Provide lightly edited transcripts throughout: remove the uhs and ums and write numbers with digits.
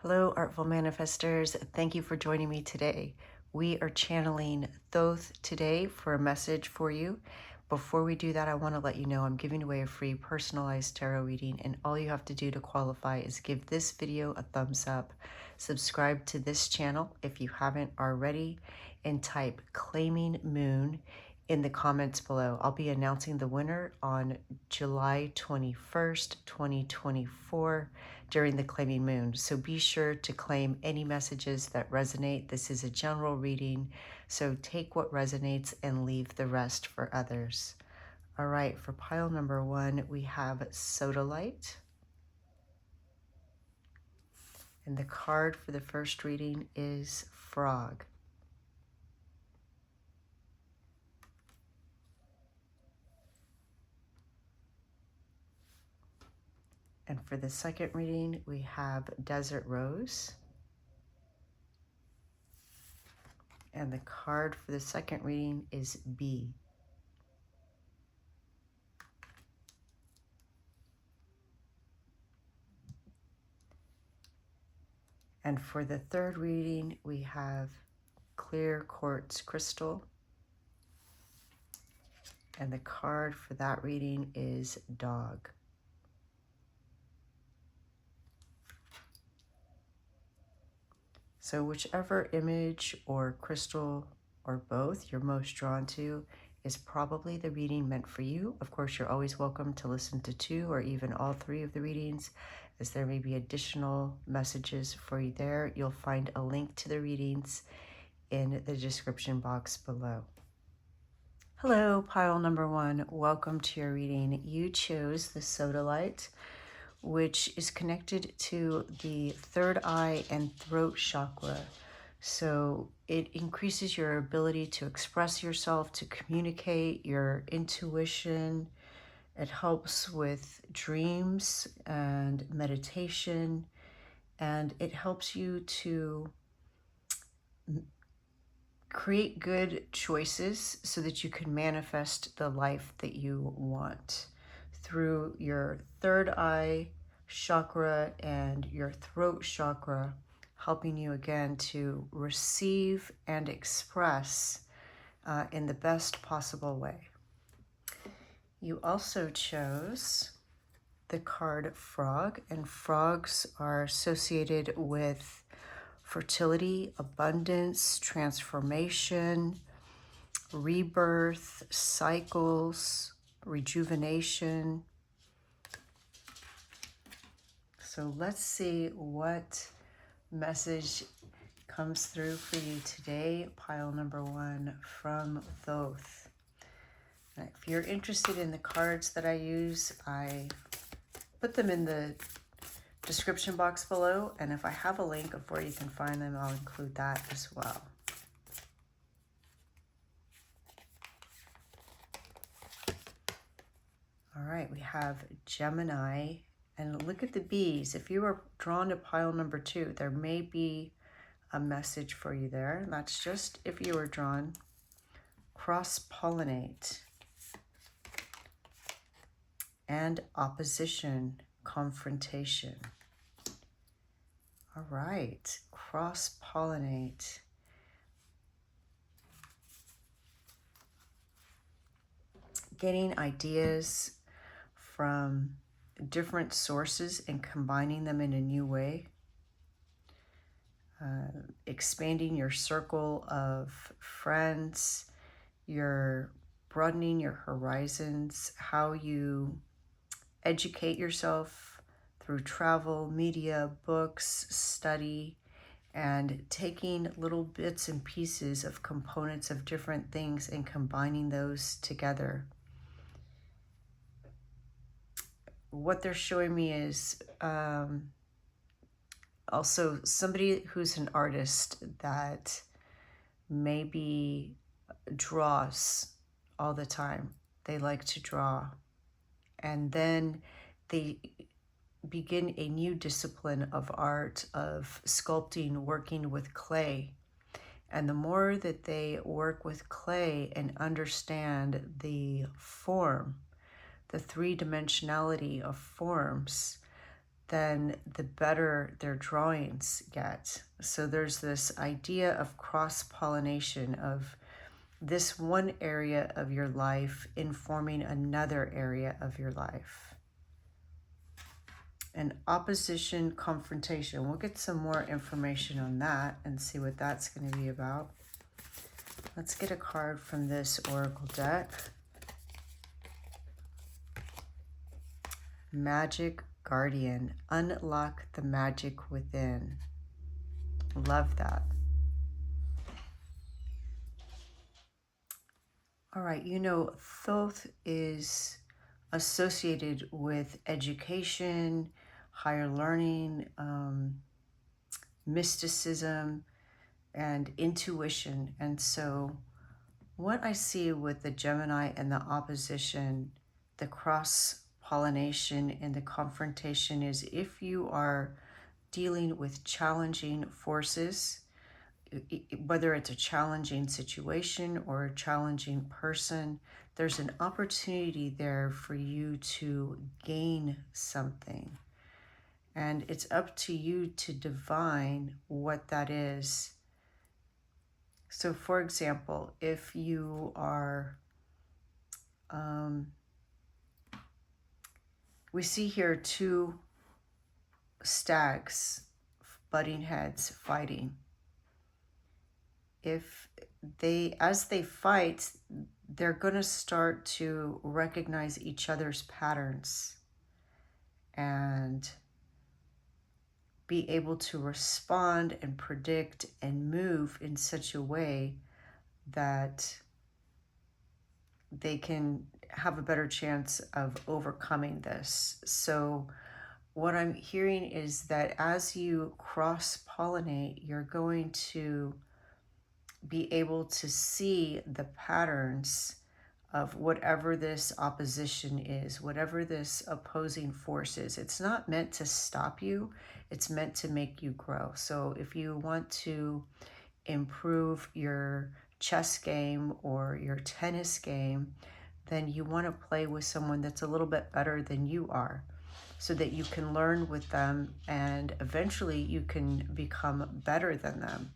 Hello, Artful Manifestors. Thank you for joining me today. We are channeling Thoth today for a message for you. Before we do that, I want to let you know I'm giving away a free personalized tarot reading, and all you have to do to qualify is give this video a thumbs up, subscribe to this channel if you haven't already, and type Claiming Moon in the comments below. I'll be announcing the winner on July 21st, 2024 during the Claiming Moon. So be sure to claim any messages that resonate. This is a general reading, so take what resonates and leave the rest for others. All right, for pile number 1, we have Soda Light. And the card for the first reading is Frog. And for the second reading, we have Desert Rose. And the card for the second reading is Bee. And for the third reading, we have Clear Quartz Crystal. And the card for that reading is Dog. So whichever image or crystal or both you're most drawn to is probably the reading meant for you. Of course, you're always welcome to listen to 2 or even all 3 of the readings, as there may be additional messages for you there. You'll find a link to the readings in the description box below. Hello, pile number 1. Welcome to your reading. You chose the Soda Light, which is connected to the third eye and throat chakra. So it increases your ability to express yourself, to communicate, your intuition. It helps with dreams and meditation, and it helps you to create good choices so that you can manifest the life that you want through your third eye chakra and your throat chakra, helping you again to receive and express in the best possible way. You also chose the card Frog, and frogs are associated with fertility, abundance, transformation, rebirth, cycles, rejuvenation. So let's see what message comes through for you today. Pile number 1 from Thoth. If you're interested in the cards that I use, I put them in the description box below, and if I have a link of where you can find them, I'll include that as well. All right, we have Gemini, and look at the bees. If you were drawn to pile number 2, there may be a message for you there. That's just if you were drawn. Cross-pollinate and opposition, confrontation. All right, cross-pollinate. Getting ideas from different sources and combining them in a new way. Expanding your circle of friends. You're broadening your horizons, how you educate yourself through travel, media, books, study, and taking little bits and pieces of components of different things and combining those together. What they're showing me is also somebody who's an artist that maybe draws all the time. They like to draw. And then they begin a new discipline of art, of sculpting, working with clay. And the more that they work with clay and understand the form, the 3-dimensionality of forms, then the better their drawings get. So there's this idea of cross-pollination, of this one area of your life informing another area of your life. And opposition, confrontation. We'll get some more information on that and see what that's going to be about. Let's get a card from this oracle deck. Magic Guardian. Unlock the magic within. Love that. All right, you know, Thoth is associated with education, higher learning, mysticism, and intuition. And so what I see with the Gemini and the opposition, the cross-pollination and the confrontation, is if you are dealing with challenging forces, whether it's a challenging situation or a challenging person, there's an opportunity there for you to gain something. And it's up to you to divine what that is. So for example, if you are, we see here two stags, butting heads, fighting. If they, as they fight, they're going to start to recognize each other's patterns and be able to respond and predict and move in such a way that they can have a better chance of overcoming this. So what I'm hearing is that as you cross-pollinate, you're going to be able to see the patterns of whatever this opposition is, whatever this opposing force is. It's not meant to stop you, it's meant to make you grow. So if you want to improve your chess game or your tennis game, then you want to play with someone that's a little bit better than you are, so that you can learn with them and eventually you can become better than them.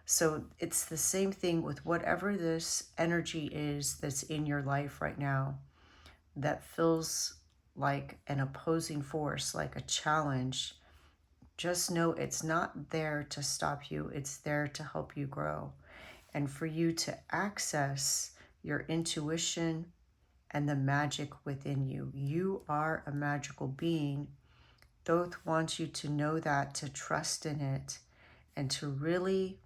So it's the same thing with whatever this energy is that's in your life right now that feels like an opposing force, like a challenge. Just know it's not there to stop you. It's there to help you grow and for you to access your intuition and the magic within you. You are a magical being. Thoth wants you to know that, to trust in it, and to really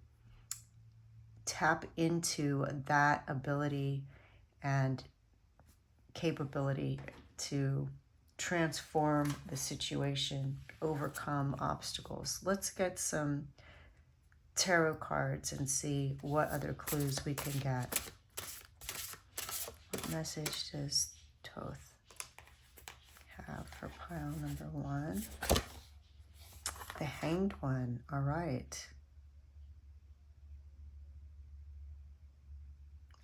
tap into that ability and capability to transform the situation, overcome obstacles. Let's get some tarot cards and see what other clues we can get. What message does Thoth have for pile number 1? The Hanged One. All right.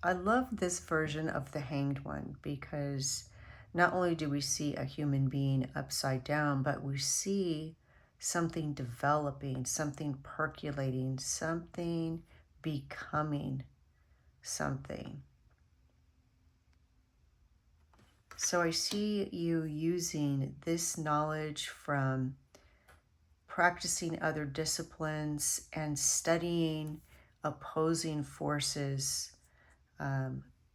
I love this version of the Hanged One because not only do we see a human being upside down, but we see something developing, something percolating, something becoming something. So I see you using this knowledge from practicing other disciplines and studying opposing forces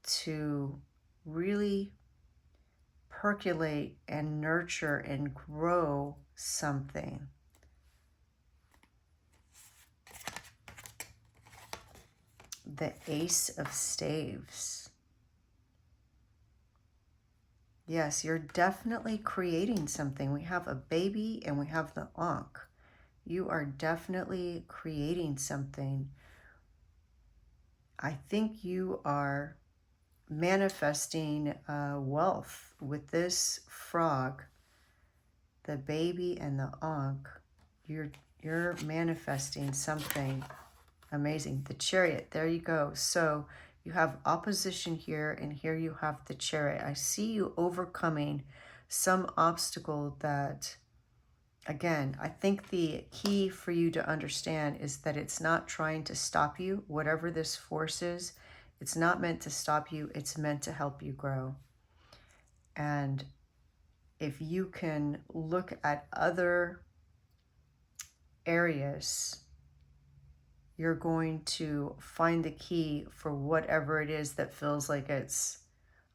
to really percolate and nurture and grow something. The Ace of Staves. Yes, you're definitely creating something. We have a baby and we have the Ankh. You are definitely creating something. I think you are manifesting wealth with this frog, the baby and the Ankh. You're manifesting something amazing. The Chariot, there you go. So you have opposition here, and here you have the Chariot. I see you overcoming some obstacle that Again, I think the key for you to understand is that it's not trying to stop you. Whatever this force is, it's not meant to stop you. It's meant to help you grow. And if you can look at other areas, you're going to find the key for whatever it is that feels like it's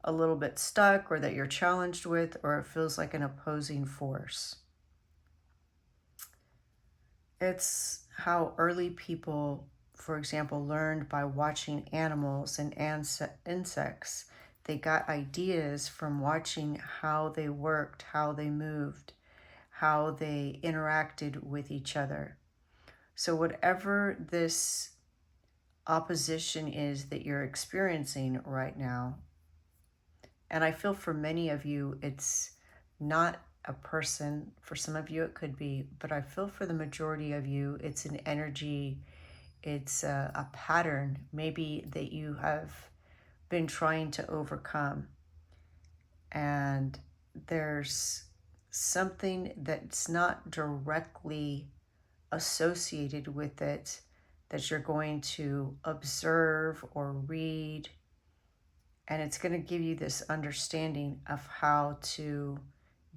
a little bit stuck or that you're challenged with, or it feels like an opposing force. It's how early people, for example, learned by watching animals and insects. They got ideas from watching how they worked, how they moved, how they interacted with each other. So whatever this opposition is that you're experiencing right now, and I feel for many of you, it's not a person. For some of you, it could be, but I feel for the majority of you, it's an energy, it's a pattern maybe that you have been trying to overcome. And there's something that's not directly associated with it that you're going to observe or read. And it's going to give you this understanding of how to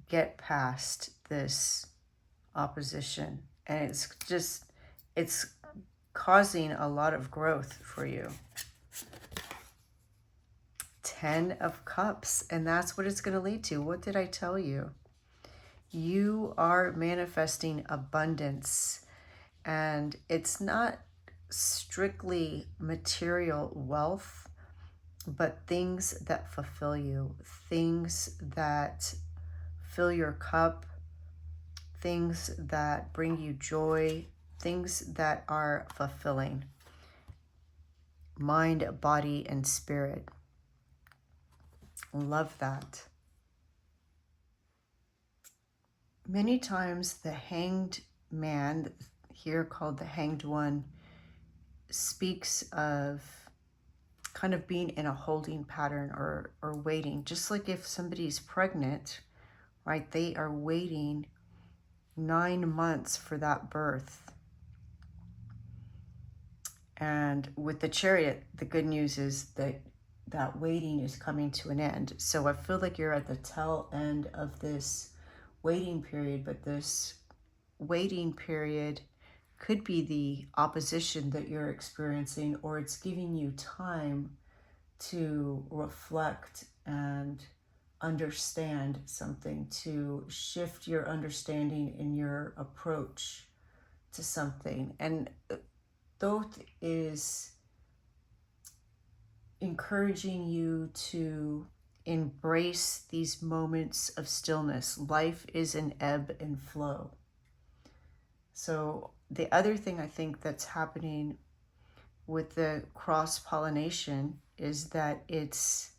get past this opposition. And it's causing a lot of growth for you. 10 of Cups, and that's what it's going to lead to. What did I tell you? You are manifesting abundance, and it's not strictly material wealth, but things that fulfill you, things that fill your cup, things that bring you joy, things that are fulfilling. Mind, body, and spirit. Love that. Many times the hanged man, here called the hanged one, speaks of kind of being in a holding pattern or waiting. Just like if somebody's pregnant, right? They are waiting 9 months for that birth. And with the Chariot, the good news is that that waiting is coming to an end. So I feel like you're at the tail end of this waiting period, but this waiting period could be the opposition that you're experiencing, or it's giving you time to reflect and understand something, to shift your understanding in your approach to something. And Thoth is encouraging you to embrace these moments of stillness. Life is an ebb and flow. So the other thing I think that's happening with the cross-pollination is that it's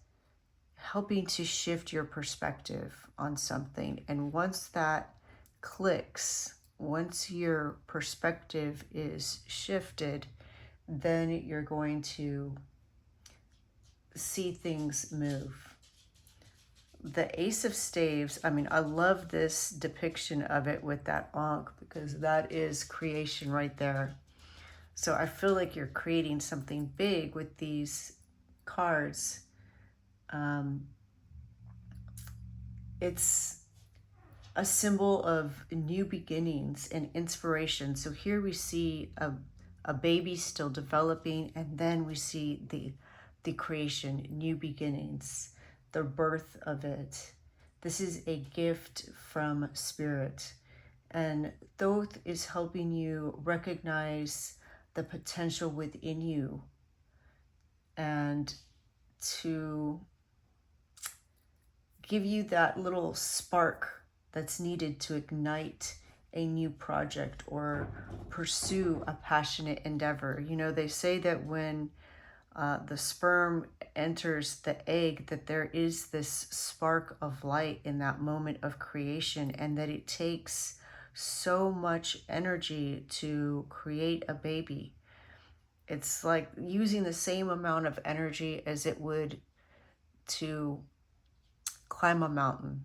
helping to shift your perspective on something. And once that clicks, once your perspective is shifted, then you're going to see things move. The Ace of Staves, I mean, I love this depiction of it with that Ankh, because that is creation right there. So I feel like you're creating something big with these cards. It's a symbol of new beginnings and inspiration. So here we see a baby still developing, and then we see the creation, new beginnings, the birth of it. This is a gift from Spirit. And Thoth is helping you recognize the potential within you and to give you that little spark that's needed to ignite a new project or pursue a passionate endeavor. You know, they say that when the sperm enters the egg, that there is this spark of light in that moment of creation, and that it takes so much energy to create a baby. It's like using the same amount of energy as it would to climb a mountain.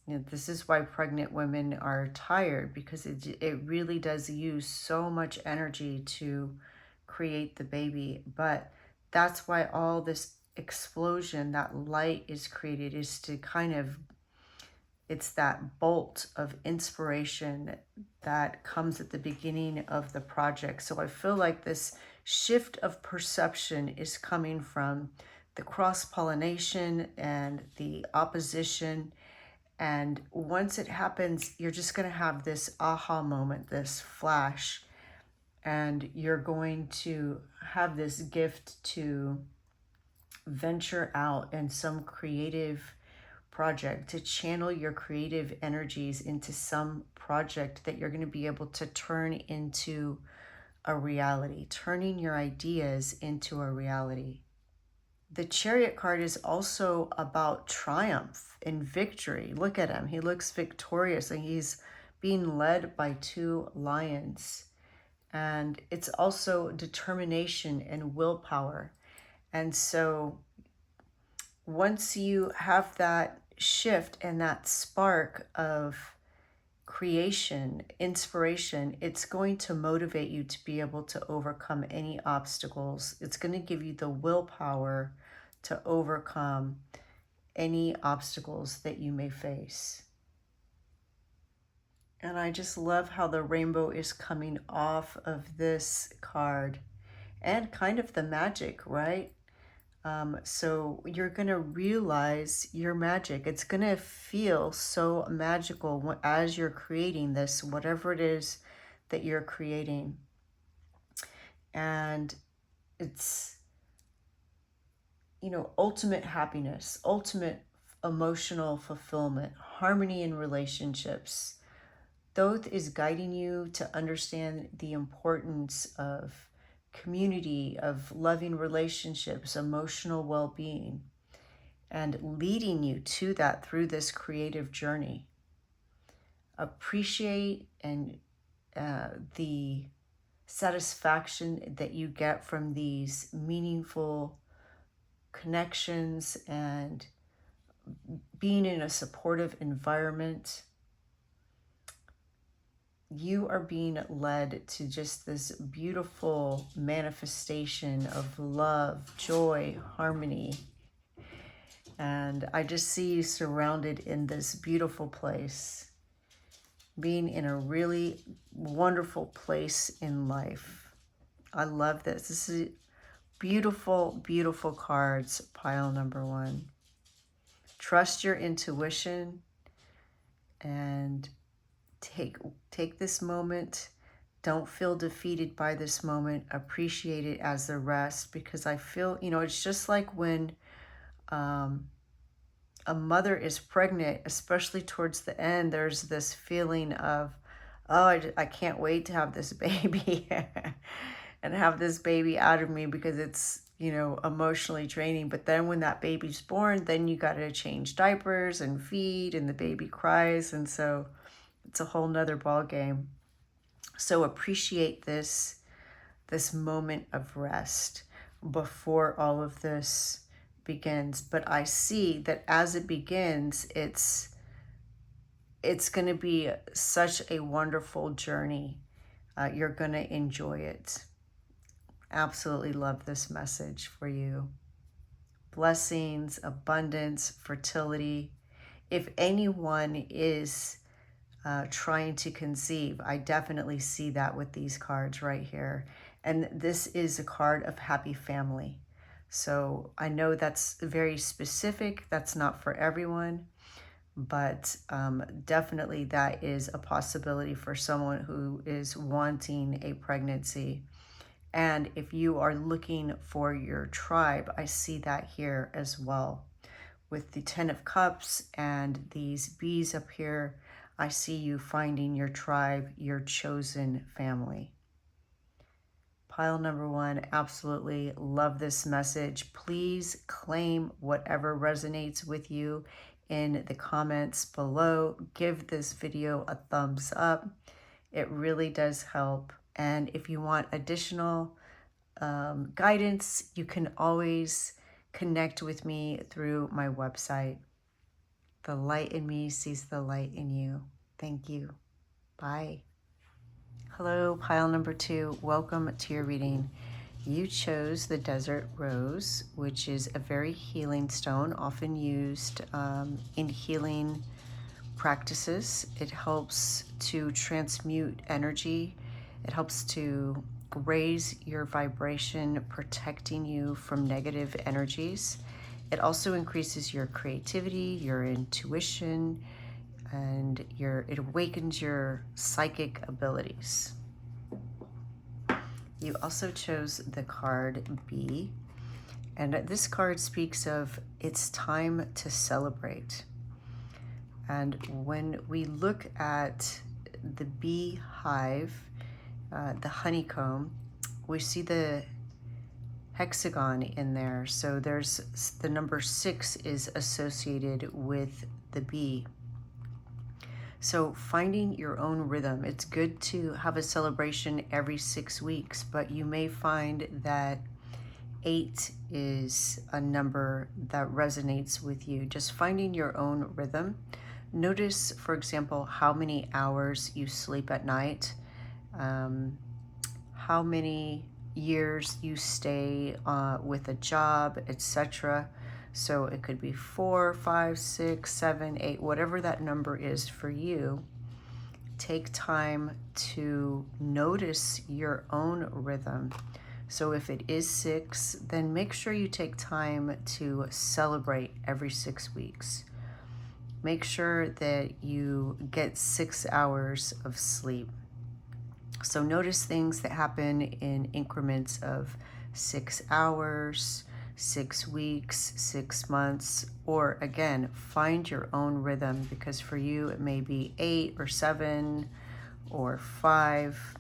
You know, this is why pregnant women are tired, because it really does use so much energy to create the baby. But that's why all this explosion, that light is created, is to kind of, it's that bolt of inspiration that comes at the beginning of the project. So I feel like this shift of perception is coming from the cross-pollination and the opposition. And once it happens, you're just going to have this aha moment, this flash, and you're going to have this gift to venture out in some creative project, to channel your creative energies into some project that you're going to be able to turn into a reality, turning your ideas into a reality. The Chariot card is also about triumph and victory. Look at him. He looks victorious and he's being led by two lions. And it's also determination and willpower. And so once you have that shift and that spark of creation, inspiration, it's going to motivate you to be able to overcome any obstacles. It's going to give you the willpower to overcome any obstacles that you may face. And I just love how the rainbow is coming off of this card and kind of the magic, right? So you're going to realize your magic. It's going to feel so magical as you're creating this, whatever it is that you're creating. And it's, you know, ultimate happiness, ultimate emotional fulfillment, harmony in relationships. Thoth is guiding you to understand the importance of community, of loving relationships, emotional well-being, and leading you to that through this creative journey. Appreciate and the satisfaction that you get from these meaningful connections and being in a supportive environment. You are being led to just this beautiful manifestation of love, joy, harmony. And I just see you surrounded in this beautiful place, being in a really wonderful place in life. I love this. This is beautiful, beautiful cards, pile number one. Trust your intuition and take this moment. Don't feel defeated by this moment. Appreciate it as the rest, because I feel, you know, it's just like when a mother is pregnant, especially towards the end, there's this feeling of, oh, I can't wait to have this baby and have this baby out of me, because it's, you know, emotionally draining. But then when that baby's born, then you got to change diapers and feed, and the baby cries. And so it's a whole nother ball game. So appreciate this moment of rest before all of this begins. But I see that as it begins, it's going to be such a wonderful journey. You're going to enjoy it. Absolutely love this message for you. Blessings, abundance, fertility. If anyone is trying to conceive, I definitely see that with these cards right here. And this is a card of happy family. So I know that's very specific. That's not for everyone, but definitely that is a possibility for someone who is wanting a pregnancy. And if you are looking for your tribe, I see that here as well. With the 10 of Cups and these bees up here, I see you finding your tribe, your chosen family. Pile number one, absolutely love this message. Please claim whatever resonates with you in the comments below. Give this video a thumbs up. It really does help. And if you want additional guidance, you can always connect with me through my website. The light in me sees the light in you. Thank you. Bye. Hello, pile number 2. Welcome to your reading. You chose the Desert Rose, which is a very healing stone, often used in healing practices. It helps to transmute energy. It helps to raise your vibration, protecting you from negative energies. It also increases your creativity, your intuition, and it awakens your psychic abilities. You also chose the card B, and this card speaks of it's time to celebrate. And when we look at the bee hive, the honeycomb, we see the hexagon in there. So there's the number 6 is associated with the bee. So finding your own rhythm. It's good to have a celebration every 6 weeks, but you may find that 8 is a number that resonates with you. Just finding your own rhythm. Notice, for example, how many hours you sleep at night, how many years you stay with a job, etc. So it could be 4, 5, 6, 7, 8, whatever that number is for you. Take time to notice your own rhythm. So if it is 6, then make sure you take time to celebrate every 6 weeks. Make sure that you get 6 hours of sleep. So notice things that happen in increments of 6 hours, 6 weeks, 6 months, or again, find your own rhythm, because for you it may be 8 or 7 or 5.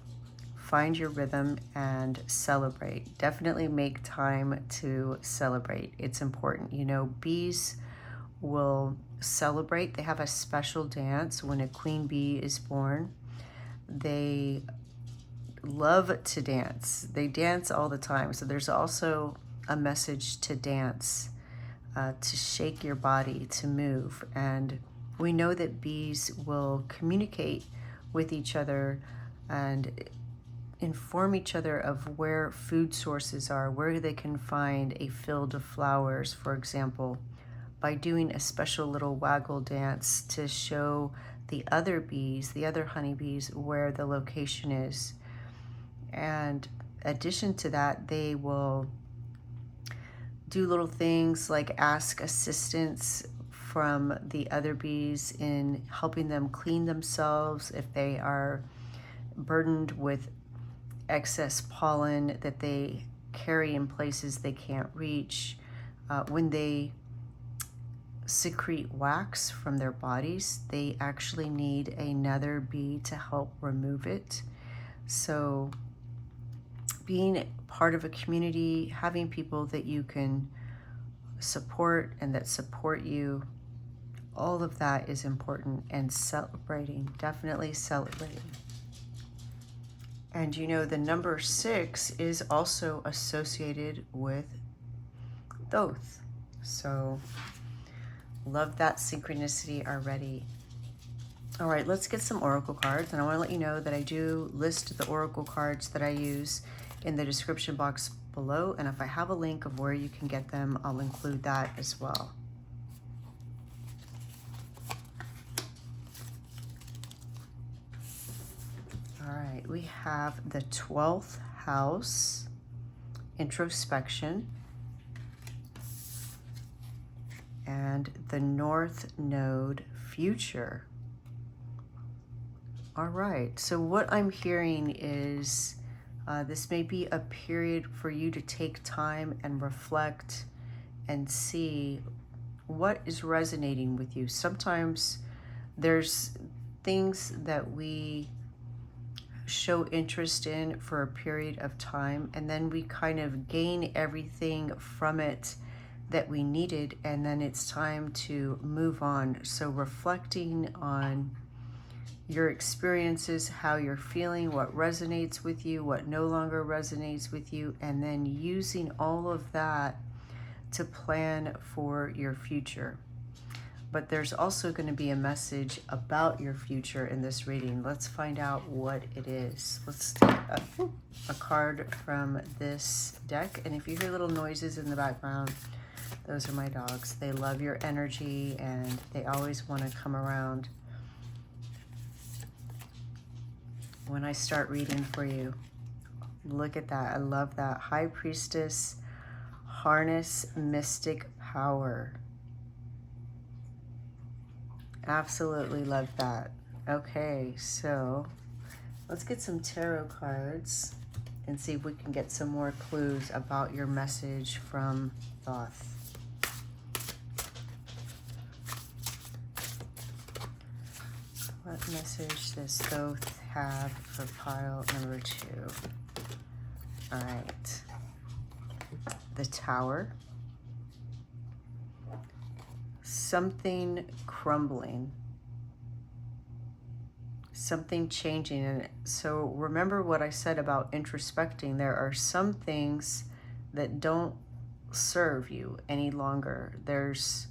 Find your rhythm and celebrate. Definitely make time to celebrate. It's important. You know, bees will celebrate. They have a special dance when a queen bee is born. They love to dance. They dance all the time. So there's also a message to dance, to shake your body, to move. And we know that bees will communicate with each other and inform each other of where food sources are, where they can find a field of flowers, for example, by doing a special little waggle dance to show the other bees, the other honeybees, where the location is. And addition to that, they will do little things like ask assistance from the other bees in helping them clean themselves if they are burdened with excess pollen that they carry in places they can't reach. When they secrete wax from their bodies, they actually need another bee to help remove it. So being part of a community, having people that you can support and that support you, all of that is important. And celebrating, definitely celebrating. And you know, the number 6 is also associated with Thoth. So love that synchronicity already. All right, let's get some oracle cards. And I want to let you know that I do list the oracle cards that I use in the description box below. And if I have a link of where you can get them, I'll include that as well. All right, we have the 12th house, introspection, and the North Node, future. All right, so what I'm hearing is this may be a period for you to take time and reflect and see what is resonating with you. Sometimes there's things that we show interest in for a period of time, and then we kind of gain everything from it that we needed, and then it's time to move on. So reflecting on your experiences, how you're feeling, what resonates with you, what no longer resonates with you, and then using all of that to plan for your future. but there's also going to be a message about your future in this reading. Let's find out what it is. Let's take a card from this deck. And if you hear little noises in the background, those are my dogs. They love your energy and they always want to come around when I start reading for you. Look at that. I love that. High Priestess, harness mystic power. Absolutely love that. Okay, so let's get some tarot cards and see if we can get some more clues about your message from Thoth. What message does Thoth have for pile number 2? All right. The Tower. Something crumbling. Something changing. And so remember what I said about introspecting. There are some things that don't serve you any longer. There's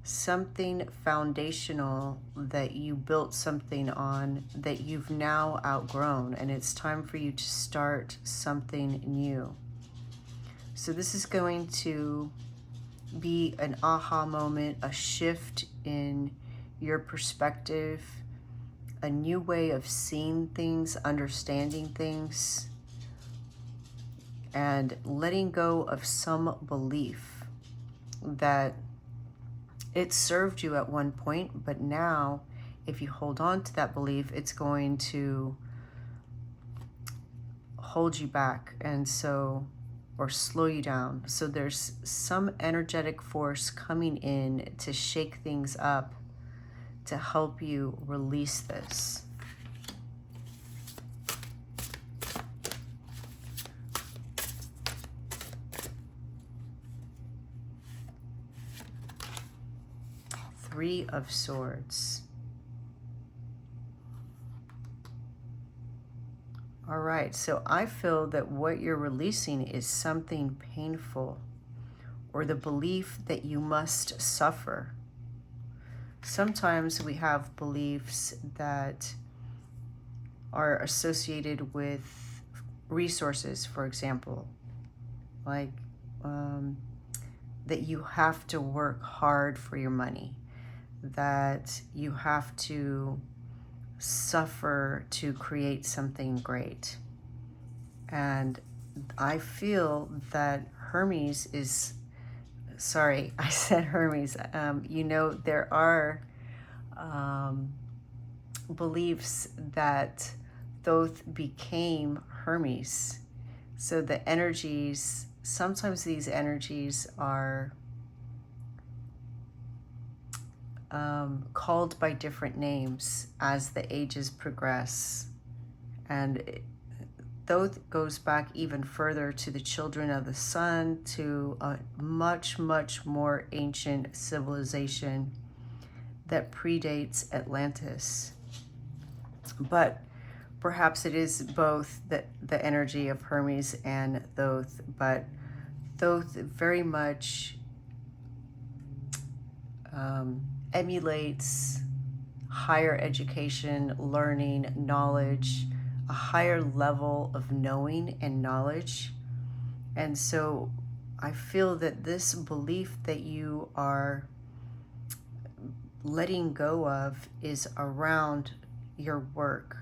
something foundational that you built something on that you've now outgrown, and it's time for you to start something new. So this is going to be an aha moment, a shift in your perspective, a new way of seeing things, understanding things, and letting go of some belief that it served you at one point, but now if you hold on to that belief, it's going to hold you back, and so, or slow you down. So there's some energetic force coming in to shake things up to help you release this. Three of Swords. All right, so I feel that what you're releasing is something painful, or the belief that you must suffer. Sometimes we have beliefs that are associated with resources, for example, like that you have to work hard for your money, that you have to suffer to create something great. And I feel that Hermes is, sorry, I said Hermes. You know, there are beliefs that Thoth became Hermes. So the energies, sometimes these energies are called by different names as the ages progress. And Thoth goes back even further to the children of the sun, to a much, much more ancient civilization that predates Atlantis. But perhaps it is both the energy of Hermes and Thoth, but Thoth very much emulates higher education, learning, knowledge, a higher level of knowing and knowledge. And so I feel that this belief that you are letting go of is around your work.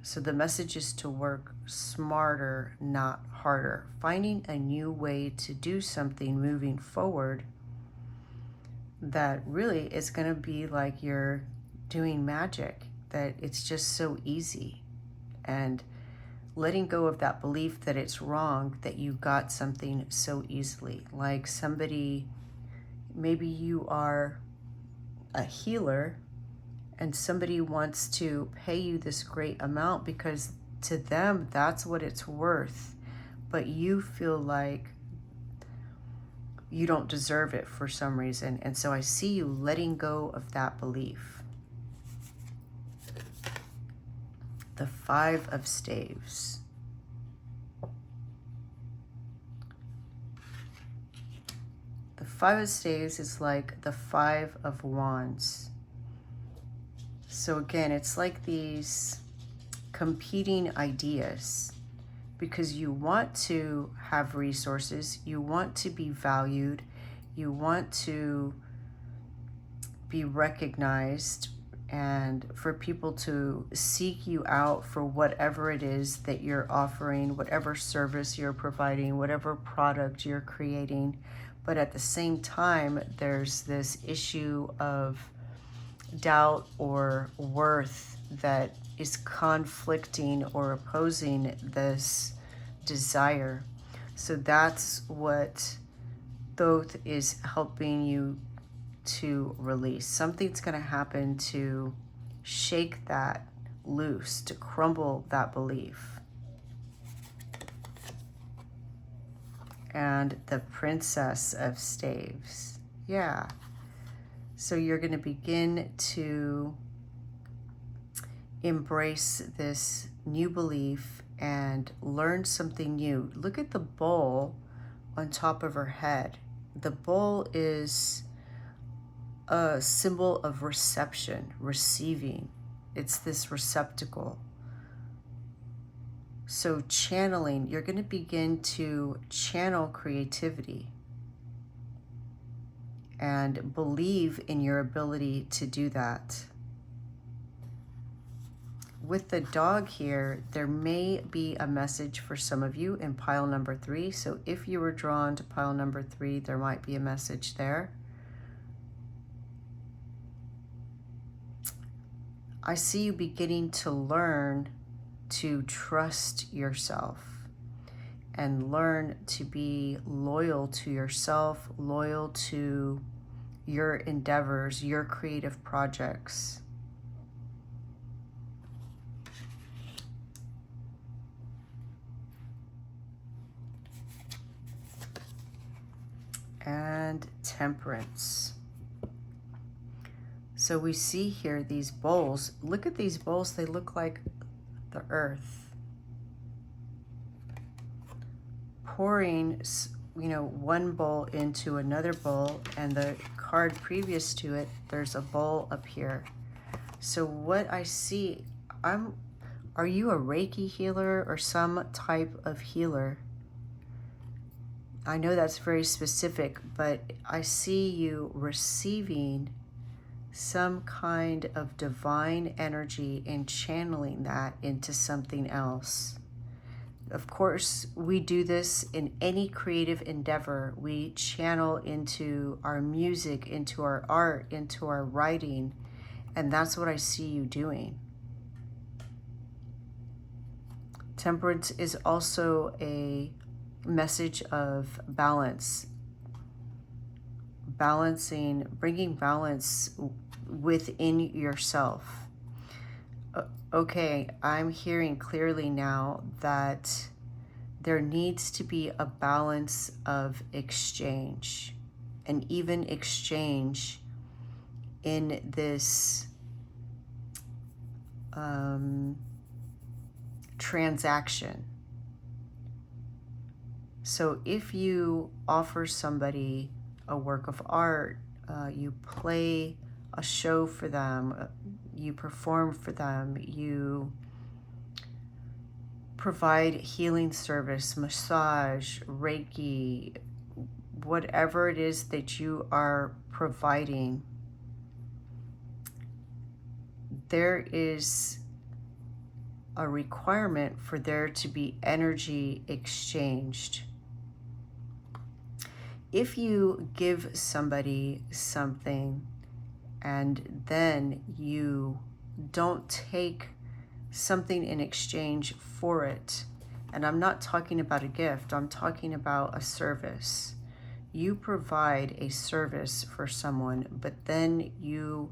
So the message is to work smarter, not harder. Finding a new way to do something moving forward that really is going to be like you're doing magic, that it's just so easy. And letting go of that belief that it's wrong that you got something so easily. Like somebody, maybe you are a healer and somebody wants to pay you this great amount because to them that's what it's worth, but you feel like you don't deserve it for some reason. And so I see you letting go of that belief. The Five of Staves. The Five of Staves is like the Five of Wands. So again, it's like these competing ideas, because you want to have resources, you want to be valued, you want to be recognized, and for people to seek you out for whatever it is that you're offering, whatever service you're providing, whatever product you're creating. But at the same time, there's this issue of doubt or worth that is conflicting or opposing this desire. So that's what Thoth is helping you to release. Something's going to happen to shake that loose, to crumble that belief. And the Princess of Staves. Yeah. So you're going to begin to embrace this new belief and learn something new. Look at the bowl on top of her head. The bowl is a symbol of reception, receiving. It's this receptacle. So channeling, you're going to begin to channel creativity and believe in your ability to do that. With the dog here, there may be a message for some of you in pile number 3. So if you were drawn to pile number 3, there might be a message there. I see you beginning to learn to trust yourself and learn to be loyal to yourself, loyal to your endeavors, your creative projects. And Temperance. So we see here these bowls. Look at these bowls. They look like the earth. Pouring, one bowl into another bowl, and the card previous to it, there's a bowl up here. So what I see, are you a Reiki healer or some type of healer? I know that's very specific, but I see you receiving some kind of divine energy and channeling that into something else. Of course, we do this in any creative endeavor. We channel into our music, into our art, into our writing, and that's what I see you doing. Temperance is also a message of balance. Bringing balance within yourself. Okay, I'm hearing clearly now that there needs to be a balance of exchange, and even exchange in this transaction. So if you offer somebody a work of art, you play a show for them, you perform for them, you provide healing service, massage, Reiki, whatever it is that you are providing, there is a requirement for there to be energy exchanged. If you give somebody something and then you don't take something in exchange for it, and I'm not talking about a gift, I'm talking about a service. You provide a service for someone, but then you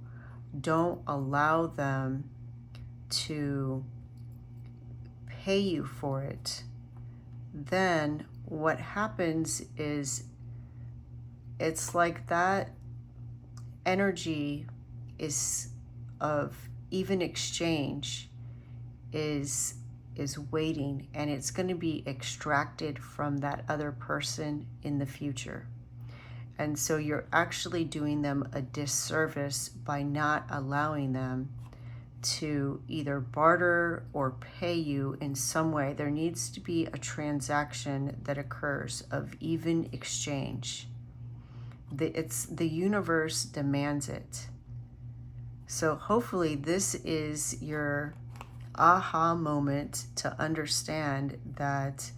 don't allow them to pay you for it, then what happens is it's like that energy is of even exchange is waiting, and it's going to be extracted from that other person in the future. And so you're actually doing them a disservice by not allowing them to either barter or pay you in some way. There needs to be a transaction that occurs of even exchange. The universe demands it. So hopefully this is your aha moment to understand that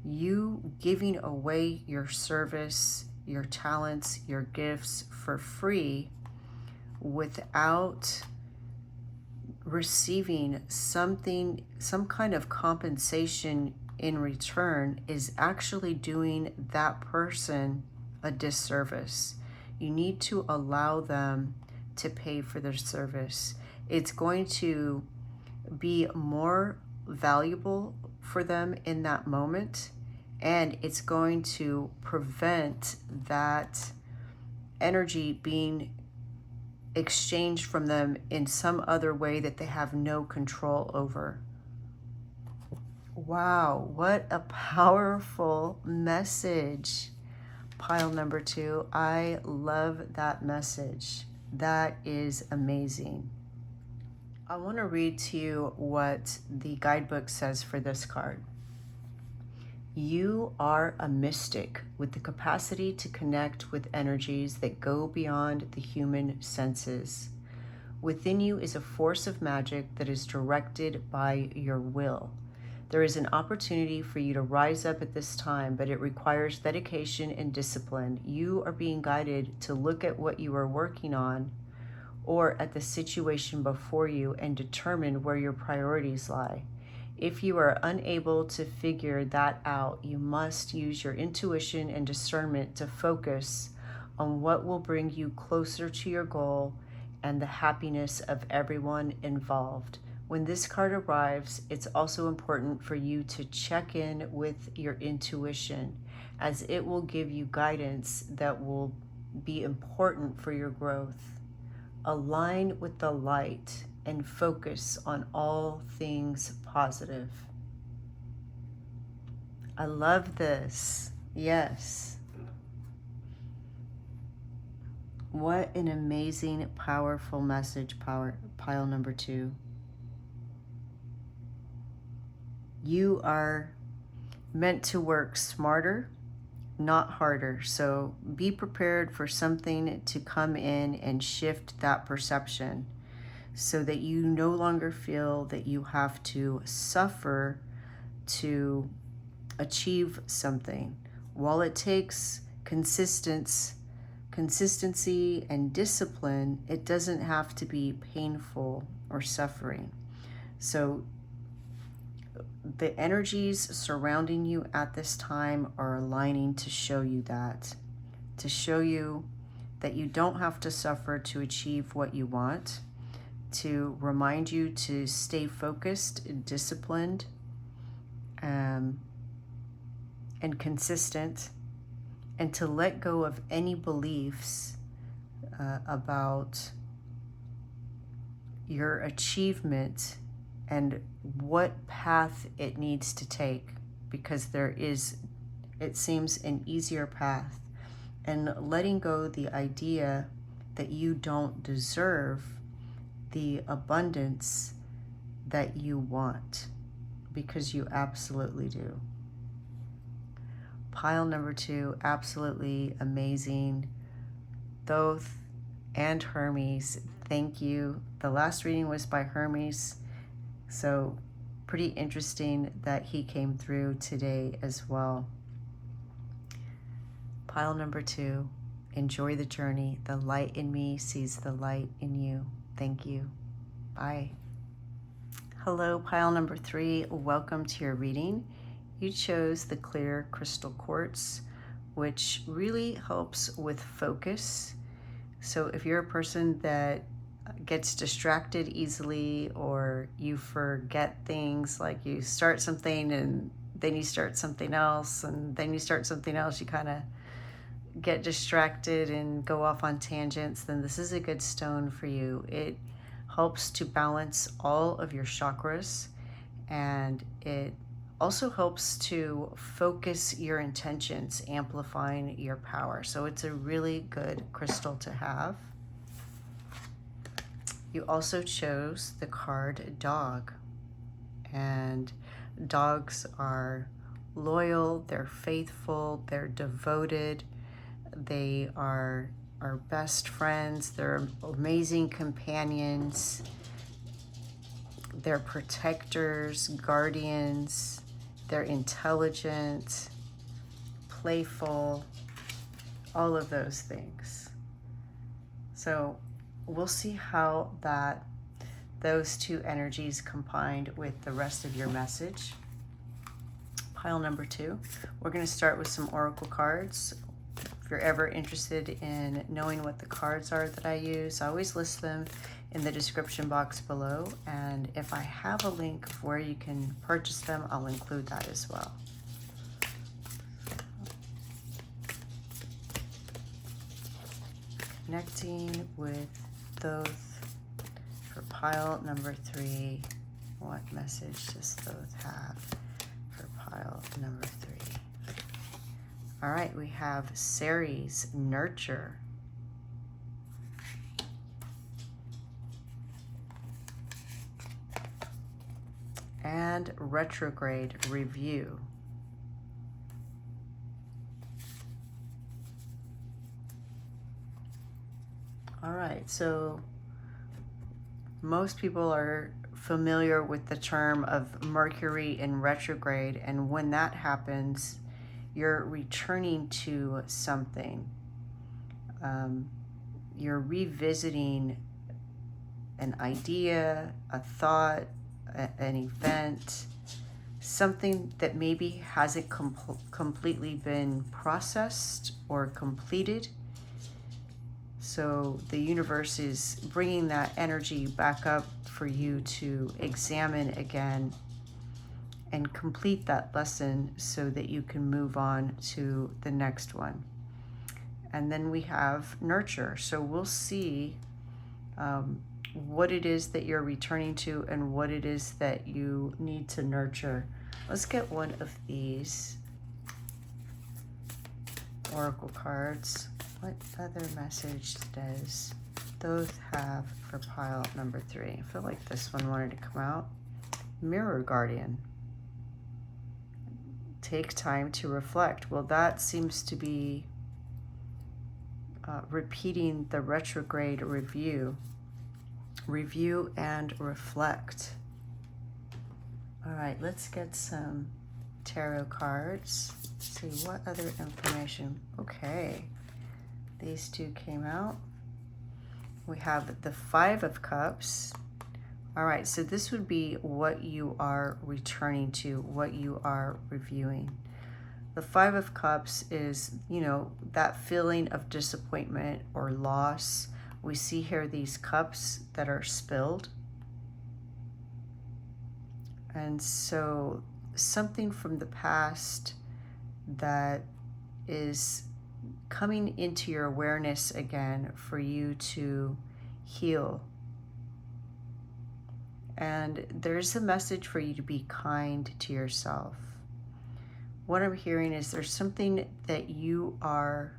you giving away your service, your talents, your gifts for free without receiving something, some kind of compensation in return, is actually doing that person a disservice. You need to allow them to pay for their service. It's going to be more valuable for them in that moment, and it's going to prevent that energy being exchanged from them in some other way that they have no control over. Wow, what a powerful message, pile number 2. I love that message. That is amazing. I want to read to you what the guidebook says for this card. You are a mystic with the capacity to connect with energies that go beyond the human senses. Within you is a force of magic that is directed by your will. There is an opportunity for you to rise up at this time, but it requires dedication and discipline. You are being guided to look at what you are working on or at the situation before you and determine where your priorities lie. If you are unable to figure that out, you must use your intuition and discernment to focus on what will bring you closer to your goal and the happiness of everyone involved. When this card arrives, it's also important for you to check in with your intuition, as it will give you guidance that will be important for your growth. Align with the light and focus on all things positive. I love this. Yes. What an amazing, powerful message, pile number 2. You are meant to work smarter, not harder. So be prepared for something to come in and shift that perception, so that you no longer feel that you have to suffer to achieve something. While it takes consistency and discipline, it doesn't have to be painful or suffering. So the energies surrounding you at this time are aligning to show you that, to show you that you don't have to suffer to achieve what you want, to remind you to stay focused, disciplined, and consistent, and to let go of any beliefs about your achievement and what path it needs to take, because it seems, an easier path, and letting go the idea that you don't deserve the abundance that you want, because you absolutely do. Pile number 2, absolutely amazing. Thoth and Hermes, thank you. The last reading was by Hermes, so pretty interesting that he came through today as well. Pile number 2, enjoy the journey. The light in me sees the light in you. Thank you. Bye. Hello, pile number 3. Welcome to your reading. You chose the clear crystal quartz, which really helps with focus. So if you're a person that gets distracted easily, or you forget things, like you start something and then you start something else and then you start something else, you kind of get distracted and go off on tangents, then this is a good stone for you. It helps to balance all of your chakras, and it Also helps to focus your intentions, amplifying your power. So it's a really good crystal to have. You also chose the card Dog. And dogs are loyal, they're faithful, they're devoted, they are our best friends, they're amazing companions, they're protectors, guardians, they're intelligent, playful, all of those things. So we'll see how those two energies combined with the rest of your message. Pile number 2, we're going to start with some oracle cards. If you're ever interested in knowing what the cards are that I use, I always list them in the description box below, and if I have a link of where you can purchase them, I'll include that as well. Connecting with Thoth for pile number 3. What message does Thoth have for pile number 3? All right, we have Ceres, Nurture. And Retrograde, Review. All right, so most people are familiar with the term of Mercury in retrograde, and when that happens, you're returning to something. You're revisiting an idea, a thought, an event, something that maybe hasn't completely been processed or completed. So the universe is bringing that energy back up for you to examine again and complete that lesson so that you can move on to the next one. And then we have Nurture. So we'll see what it is that you're returning to and what it is that you need to nurture. Let's get one of these oracle cards. What other message does Thoth have for pile number 3? I feel like this one wanted to come out. Mirror Guardian. Take time to reflect. Well, that seems to be repeating the retrograde review. Review and reflect. All right, let's get some tarot cards. Let's see what other information. Okay, these two came out. We have the 5 of Cups. All right, so this would be what you are returning to, what you are reviewing. The 5 of Cups is, that feeling of disappointment or loss. We see here these cups that are spilled. And so something from the past that is coming into your awareness again for you to heal. And there's a message for you to be kind to yourself. What I'm hearing is there's something that you are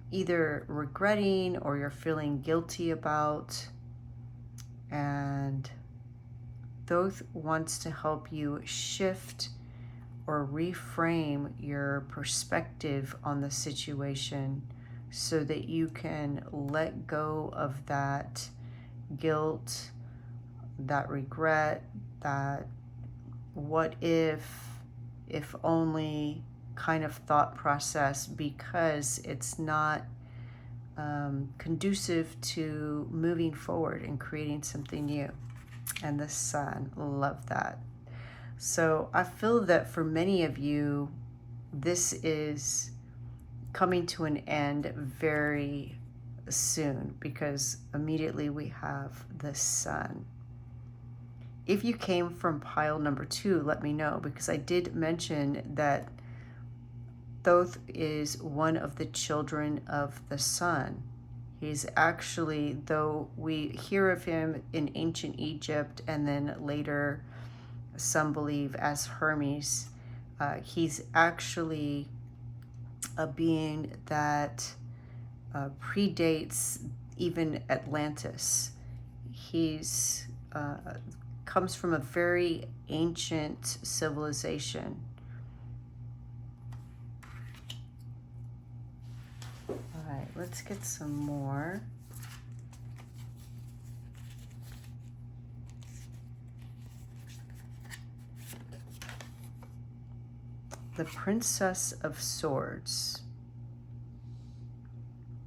either regretting or you're feeling guilty about, and Thoth wants to help you shift or reframe your perspective on the situation so that you can let go of that guilt, that regret, that what if only kind of thought process, because it's not conducive to moving forward and creating something new. And the Sun, love that. So I feel that for many of you, this is coming to an end very soon, because immediately we have the Sun. If you came from pile number 2, let me know, because I did mention that Thoth is one of the children of the Sun. He's actually, though we hear of him in ancient Egypt and then later some believe, as Hermes. He's actually a being that predates even Atlantis. He's comes from a very ancient civilization. All right, let's get some more. The Princess of Swords.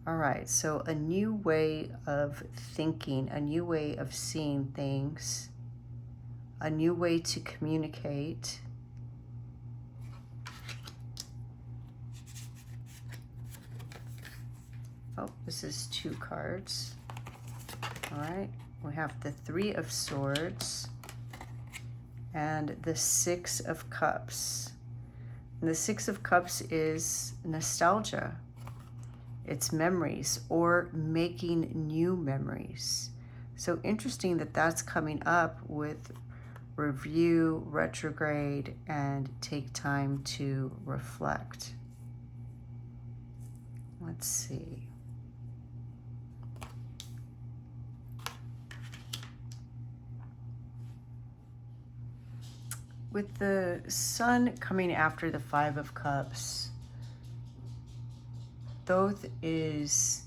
All right, so a new way of thinking, a new way of seeing things, a new way to communicate. Oh, this is 2 cards. All right, we have the 3 of Swords and the 6 of Cups. And the 6 of Cups is nostalgia. It's memories or making new memories. So interesting that that's coming up with review, retrograde, and take time to reflect. Let's see. With the Sun coming after the 5 of Cups, Thoth is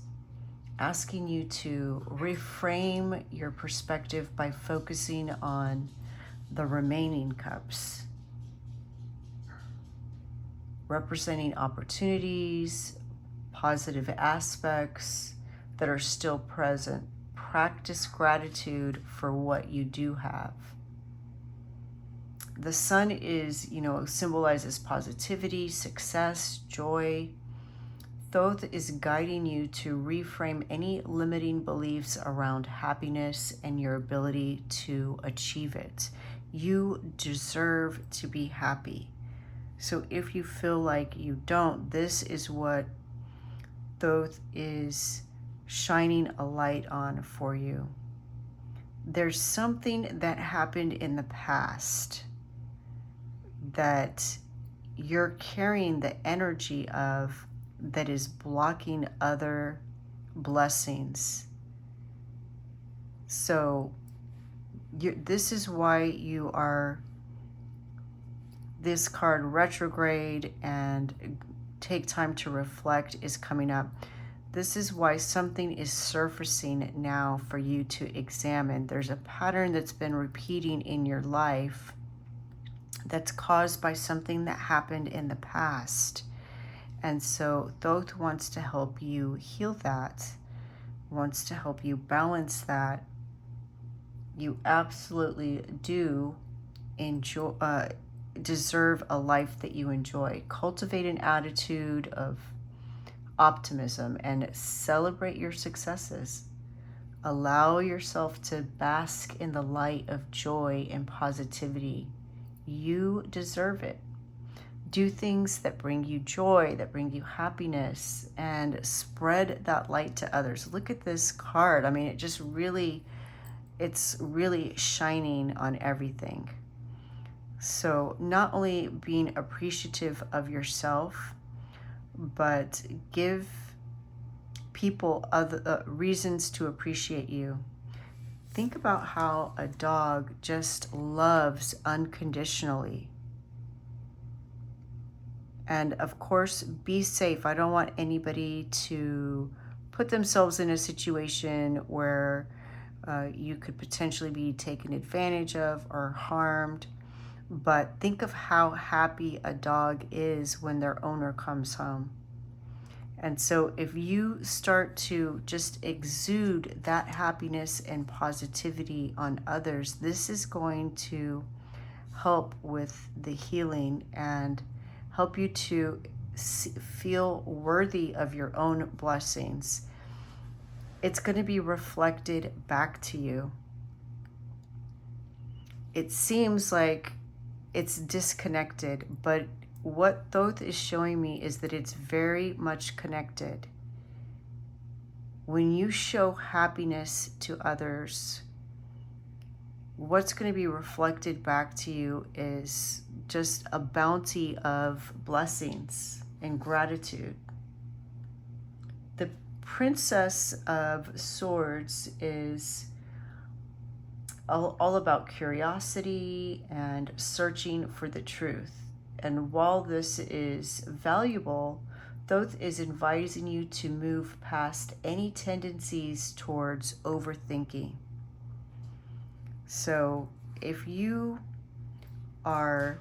asking you to reframe your perspective by focusing on the remaining cups, representing opportunities, positive aspects that are still present. Practice gratitude for what you do have. The Sun is, symbolizes positivity, success, joy. Thoth is guiding you to reframe any limiting beliefs around happiness and your ability to achieve it. You deserve to be happy. So if you feel like you don't, this is what Thoth is shining a light on for you. There's something that happened in the past that you're carrying the energy of that is blocking other blessings. So this is why you are, this card retrograde and take time to reflect is coming up. This is why something is surfacing now for you to examine. There's a pattern that's been repeating in your life that's caused by something that happened in the past. And so Thoth wants to help you heal that, wants to help you balance that. You absolutely do deserve a life that you enjoy. Cultivate an attitude of optimism and celebrate your successes. Allow yourself to bask in the light of joy and positivity. You deserve it. Do things that bring you joy, that bring you happiness, and spread that light to others. Look at this card. I mean, it's really shining on everything. So not only being appreciative of yourself, but give people other reasons to appreciate you. Think about how a dog just loves unconditionally. And of course, be safe. I don't want anybody to put themselves in a situation where you could potentially be taken advantage of or harmed. But think of how happy a dog is when their owner comes home. And so if you start to just exude that happiness and positivity on others, this is going to help with the healing and help you to feel worthy of your own blessings. It's going to be reflected back to you. It seems like it's disconnected, but what Thoth is showing me is that it's very much connected. When you show happiness to others, what's going to be reflected back to you is just a bounty of blessings and gratitude. The Princess of Swords is all about curiosity and searching for the truth. And while this is valuable, Thoth is advising you to move past any tendencies towards overthinking. So if you are,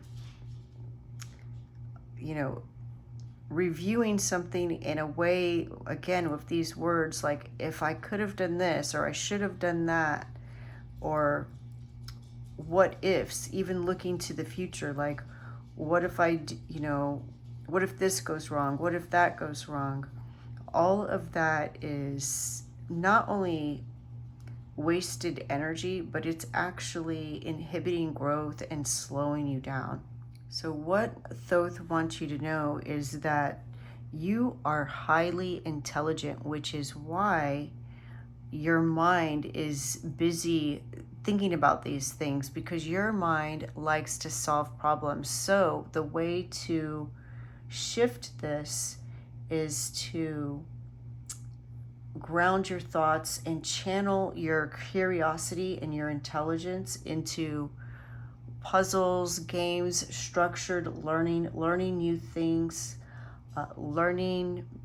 reviewing something in a way, again, with these words like, if I could have done this, or I should have done that, or what ifs, even looking to the future, like, what if what if this goes wrong? What if that goes wrong? All of that is not only wasted energy, but it's actually inhibiting growth and slowing you down. So what Thoth wants you to know is that you are highly intelligent, which is why your mind is busy thinking about these things, because your mind likes to solve problems. So the way to shift this is to ground your thoughts and channel your curiosity and your intelligence into puzzles, games, structured learning new things,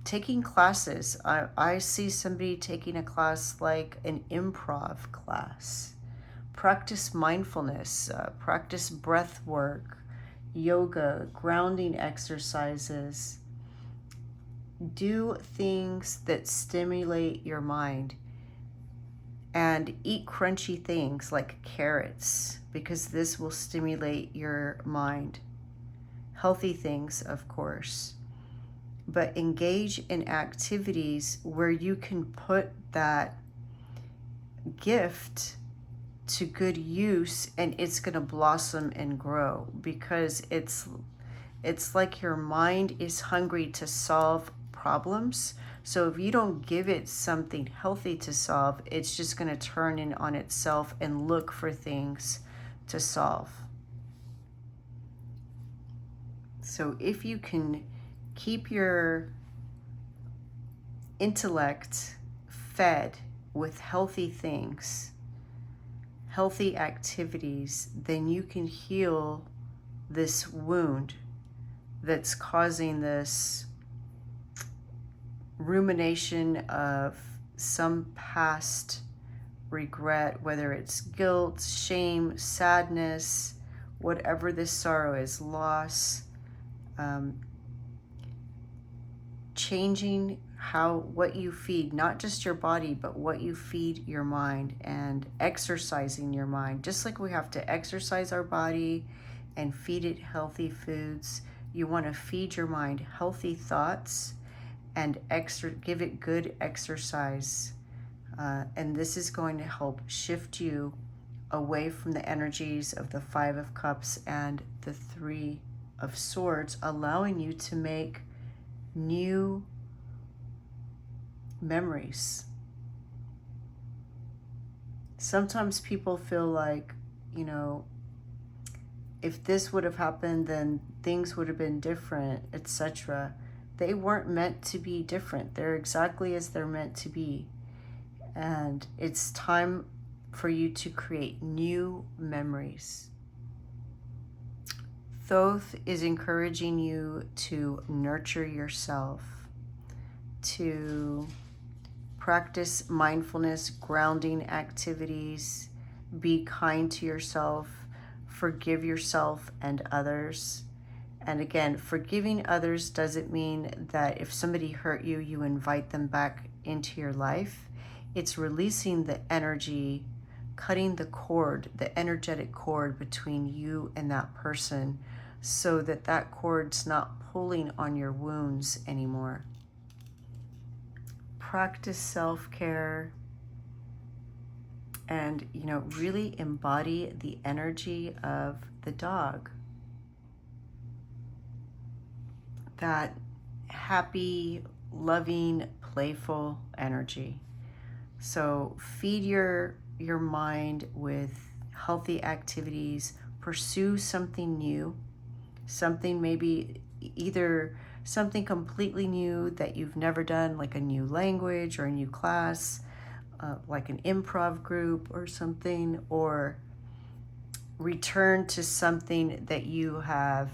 taking classes. I see somebody taking a class like an improv class. Practice mindfulness, practice breath work, yoga, grounding exercises. Do things that stimulate your mind, and eat crunchy things like carrots, because this will stimulate your mind. Healthy things, of course, but engage in activities where you can put that gift to good use, and it's going to blossom and grow, because it's like your mind is hungry to solve problems. So if you don't give it something healthy to solve, it's just going to turn in on itself and look for things to solve. So if you can keep your intellect fed with healthy things, healthy activities, then you can heal this wound that's causing this rumination of some past regret, whether it's guilt, shame, sadness, whatever this sorrow is, loss. Changing what you feed, not just your body, but what you feed your mind, and exercising your mind. Just like we have to exercise our body and feed it healthy foods, you want to feed your mind healthy thoughts and give it good exercise. And this is going to help shift you away from the energies of the Five of Cups and the Three of Swords, allowing you to make new memories. Sometimes people feel like, if this would have happened, then things would have been different, etc. They weren't meant to be different. They're exactly as they're meant to be. And it's time for you to create new memories. Thoth is encouraging you to nurture yourself, to practice mindfulness, grounding activities, be kind to yourself, forgive yourself and others. And again, forgiving others doesn't mean that if somebody hurt you, you invite them back into your life. It's releasing the energy, cutting the cord, the energetic cord between you and that person, so that that cord's not pulling on your wounds anymore. Practice self-care and, really embody the energy of the dog. That happy, loving, playful energy. So feed your mind with healthy activities, pursue something new, something maybe either something completely new that you've never done, like a new language or a new class, like an improv group or something, or return to something that you have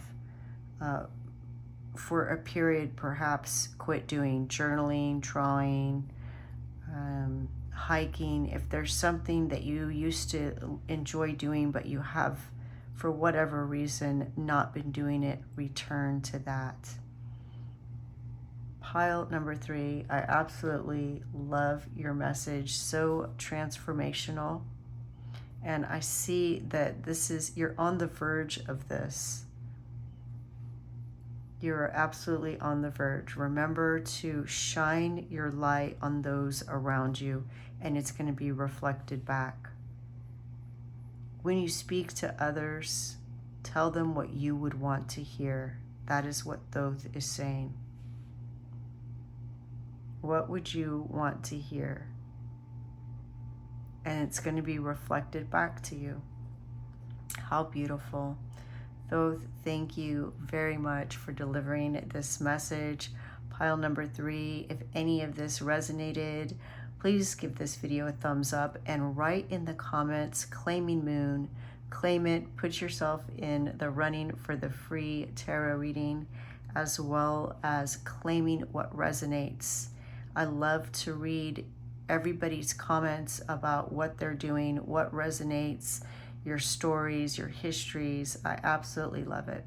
for a period perhaps quit doing, journaling, drawing, hiking. If there's something that you used to enjoy doing but you have for whatever reason not been doing it, return to that. Pile number 3, I absolutely love your message, so transformational. And I see that you're on the verge of this. You're absolutely on the verge. Remember to shine your light on those around you, and it's going to be reflected back. When you speak to others, tell them what you would want to hear. That is what Thoth is saying. What would you want to hear? And it's going to be reflected back to you. How beautiful. Thoth, thank you very much for delivering this message. Pile number 3, if any of this resonated, please give this video a thumbs up and write in the comments, claiming moon. Claim it, put yourself in the running for the free tarot reading, as well as claiming what resonates. I love to read everybody's comments about what they're doing, what resonates, your stories, your histories. I absolutely love it.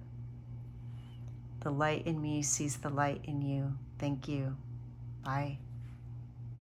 The light in me sees the light in you. Thank you. Bye.